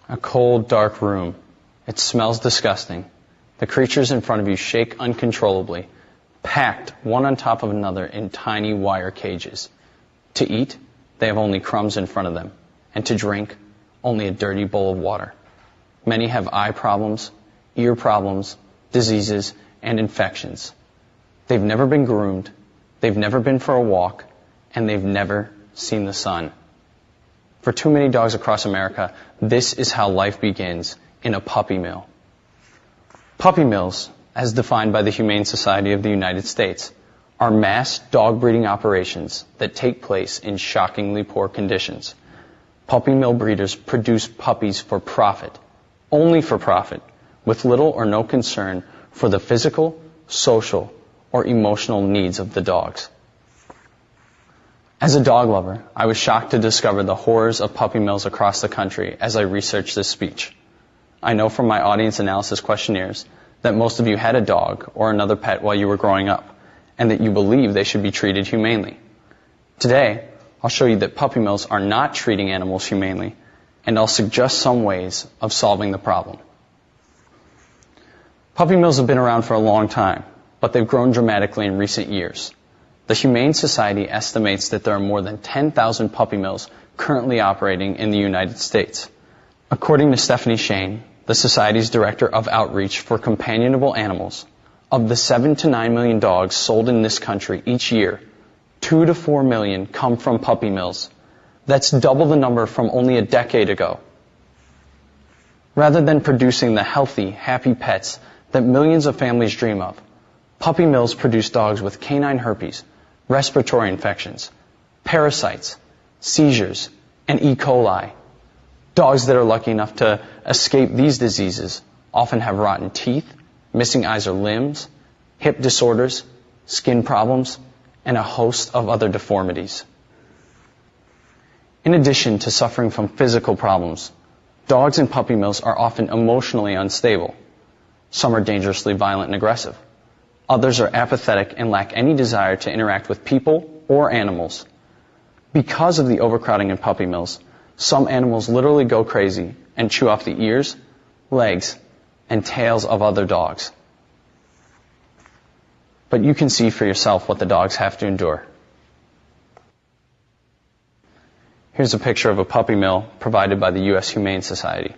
A cold, dark room. It smells disgusting. The creatures in front of you shake uncontrollably, packed one on top of another in tiny wire cages. To eat, they have only crumbs in front of them, and to drink, only a dirty bowl of water. Many have eye problems, ear problems, diseases, and infections. They've never been groomed, they've never been for a walk, and they've never seen the sun. For too many dogs across America, this is how life begins in a puppy mill. Puppy mills, as defined by the Humane Society of the United States, are mass dog breeding operations that take place in shockingly poor conditions. Puppy mill breeders produce puppies for profit, only for profit, with little or no concern for the physical, social, or emotional needs of the dogs. As a dog lover, I was shocked to discover the horrors of puppy mills across the country as I researched this speech. I know from my audience analysis questionnaires that most of you had a dog or another pet while you were growing up, and that you believe they should be treated humanely. Today, I'll show you that puppy mills are not treating animals humanely, and I'll suggest some ways of solving the problem. Puppy mills have been around for a long time, but they've grown dramatically in recent years. The Humane Society estimates that there are more than 10,000 puppy mills currently operating in the United States. According to Stephanie Shane, the Society's Director of Outreach for Companionable Animals, of the 7 to 9 million dogs sold in this country each year, 2 to 4 million come from puppy mills. That's double the number from only a decade ago. Rather than producing the healthy, happy pets that millions of families dream of, puppy mills produce dogs with canine herpes, respiratory infections, parasites, seizures, and E. coli. Dogs that are lucky enough to escape these diseases often have rotten teeth, missing eyes or limbs, hip disorders, skin problems, and a host of other deformities. In addition to suffering from physical problems, dogs in puppy mills are often emotionally unstable. Some are dangerously violent and aggressive. Others are apathetic and lack any desire to interact with people or animals. Because of the overcrowding in puppy mills, some animals literally go crazy and chew off the ears, legs, and tails of other dogs. But you can see for yourself what the dogs have to endure. Here's a picture of a puppy mill provided by the U.S. Humane Society.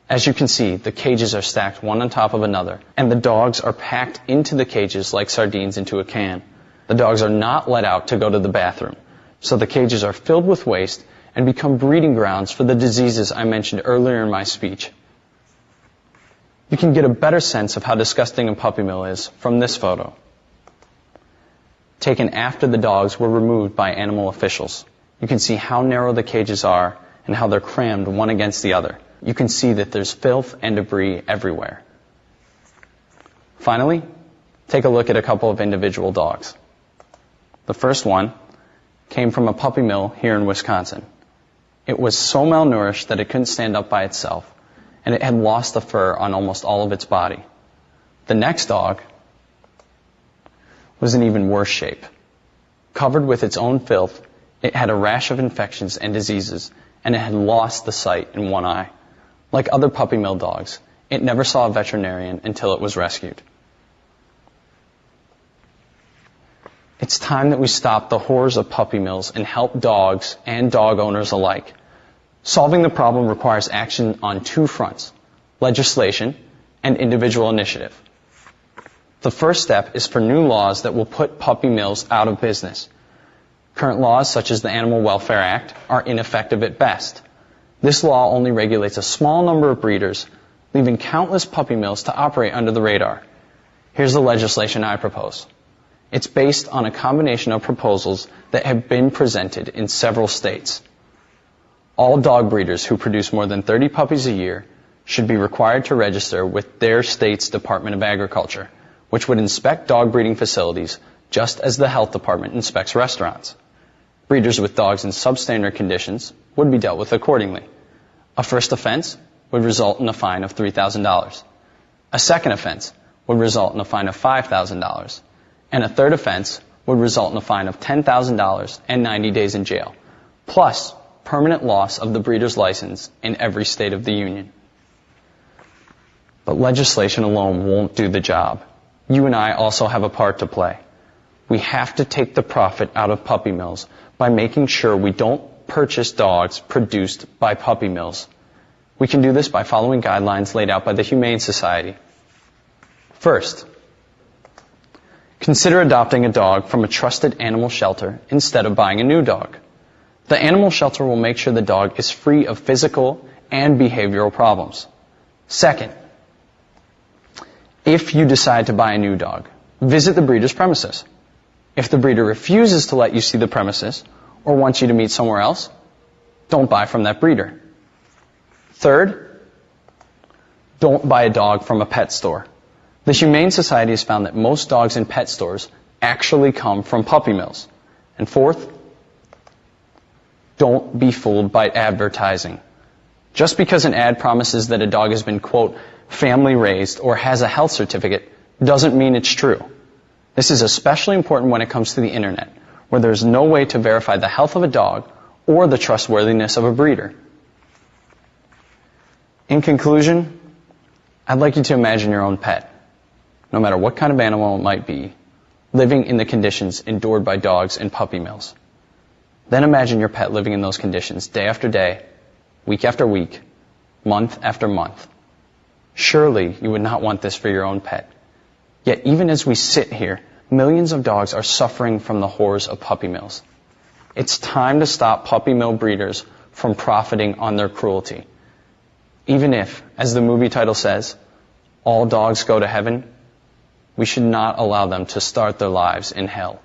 As you can see, the cages are stacked one on top of another, and the dogs are packed into the cages like sardines into a can. The dogs are not let out to go to the bathroom, so the cages are filled with waste and become breeding grounds for the diseases I mentioned earlier in my speech. You can get a better sense of how disgusting a puppy mill is from this photo, taken after the dogs were removed by animal officials. You can see how narrow the cages are and how they're crammed one against the other. You can see that there's filth and debris everywhere. Finally, take a look at a couple of individual dogs. The first one came from a puppy mill here in Wisconsin. It was so malnourished that it couldn't stand up by itself, and it had lost the fur on almost all of its body. The next dog was in even worse shape. Covered with its own filth, it had a rash of infections and diseases, and it had lost the sight in one eye. Like other puppy mill dogs, it never saw a veterinarian until it was rescued. It's time that we stop the horrors of puppy mills and help dogs and dog owners alike. Solving the problem requires action on two fronts: legislation and individual initiative. The first step is for new laws that will put puppy mills out of business. Current laws, such as the Animal Welfare Act, are ineffective at best. This law only regulates a small number of breeders, leaving countless puppy mills to operate under the radar. Here's the legislation I propose. It's based on a combination of proposals that have been presented in several states. All dog breeders who produce more than 30 puppies a year should be required to register with their state's Department of Agriculture, which would inspect dog breeding facilities just as the health department inspects restaurants. Breeders with dogs in substandard conditions would be dealt with accordingly. A first offense would result in a fine of $3,000. A second offense would result in a fine of $5,000. And a third offense would result in a fine of $10,000 and 90 days in jail, plus permanent loss of the breeder's license in every state of the Union. But legislation alone won't do the job. You and I also have a part to play. We have to take the profit out of puppy mills by making sure we don't purchase dogs produced by puppy mills. We can do this by following guidelines laid out by the Humane Society. First, consider adopting a dog from a trusted animal shelter instead of buying a new dog. The animal shelter will make sure the dog is free of physical and behavioral problems. Second, if you decide to buy a new dog, visit the breeder's premises. If the breeder refuses to let you see the premises or wants you to meet somewhere else, don't buy from that breeder. Third, don't buy a dog from a pet store. The Humane Society has found that most dogs in pet stores actually come from puppy mills. And fourth, don't be fooled by advertising. Just because an ad promises that a dog has been, quote, family raised or has a health certificate doesn't mean it's true. This is especially important when it comes to the internet, where there's no way to verify the health of a dog or the trustworthiness of a breeder. In conclusion, I'd like you to imagine your own pet, no matter what kind of animal it might be, living in the conditions endured by dogs in puppy mills. Then imagine your pet living in those conditions day after day, week after week, month after month. Surely you would not want this for your own pet. Yet even as we sit here, millions of dogs are suffering from the horrors of puppy mills. It's time to stop puppy mill breeders from profiting on their cruelty. Even if, as the movie title says, all dogs go to heaven, we should not allow them to start their lives in hell.